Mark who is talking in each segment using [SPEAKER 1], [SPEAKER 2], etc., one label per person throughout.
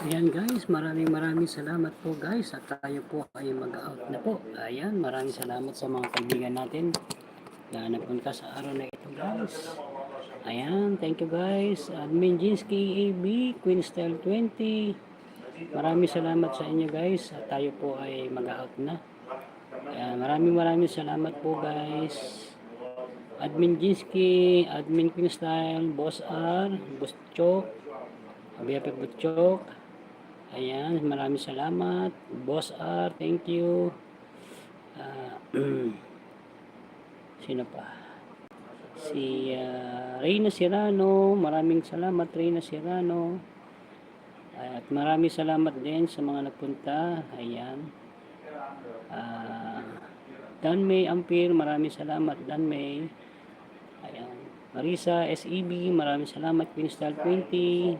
[SPEAKER 1] Ayan guys, maraming salamat po guys at tayo po ay mag-out na po. Ayan, maraming salamat sa mga kaibigan natin na nagpunta sa araw na ito guys. Ayan, thank you guys. Admin Jinsky AB, Queen Style 20. Maraming salamat sa inyo guys at tayo po ay mag-out na. Ayan, maraming salamat po guys. Admin Jinsky, Admin Queen Style, Boss R, Boss Chok, BFF Butchok. Ayan, maraming salamat. Boss R, thank you. Sino pa? Si Reyna Serrano, maraming salamat Reyna Serrano. At maraming salamat din sa mga nagpunta. Ayan. Dan May Ampir, maraming salamat Dan May. Ayan. Marisa SEB, maraming salamat Queen Style 20.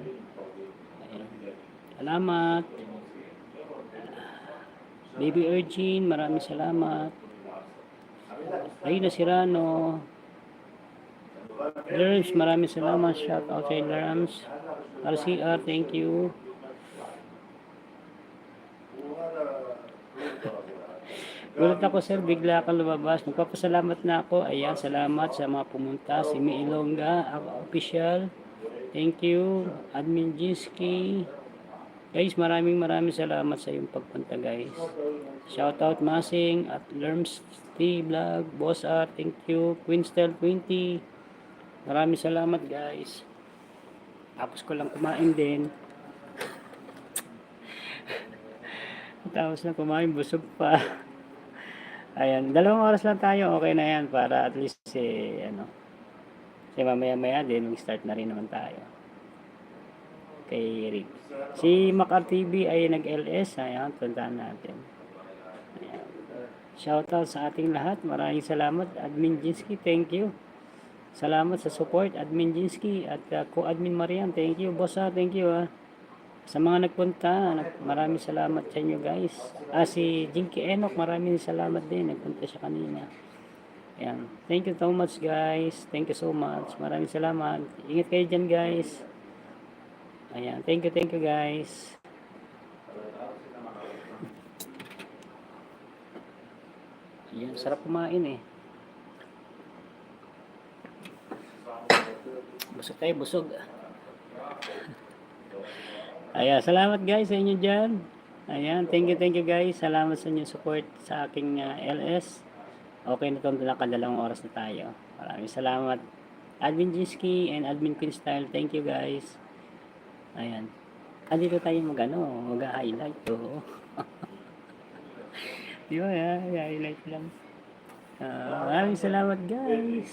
[SPEAKER 1] Ayan. Salamat. Baby Urgin, maraming salamat. Reyna Serrano. Lerms, maraming salamat. Shout out kay Lerms. RCR, thank you. Gulat ako sir, bigla kang lumabas. Magpapasalamat na ako. Ayan, salamat sa mga pumunta. Si Mi Ilongga, official. Thank you. Admin Jinsky. Guys, maraming salamat sa iyong pagpunta guys. Shoutout Masing at Lerms T Vlog, Boss R, thank you. Queen Style 20. Maraming salamat guys. Tapos ko lang kumain din. Tapos na kumain, busog pa. Ayan, 2 oras lang tayo, okay na yan para at least kasi mamaya din mag-start na rin naman tayo. Kay Rick. Si Macar TV ay nag-LS. Ayan, tandaan natin. Ayan. Shoutout sa ating lahat. Maraming salamat. Admin Jinsky, thank you. Salamat sa support, Admin Jinsky at co-admin Marian. Thank you. Bossa, thank you. Sa mga nagpunta, maraming salamat sa inyo guys. Si Jinky Enoch, maraming salamat din. Nagpunta siya kanina. Ayan. Thank you so much guys. Thank you so much. Maraming salamat. Ingat kayo dyan guys. Ayan, thank you guys. Ayan, sarap kumain eh. Busog tayo, busog. Ayan, salamat guys sa inyo dyan. Ayan, thank you guys. Salamat sa inyong support sa aking LS. Okay na itong 2 oras na tayo. Maraming salamat. Admin Jinsky and Admin Queen Style, thank you guys. Ayan. Dito tayo mag-highlight to. Di ba, highlight lang. Maraming salamat guys.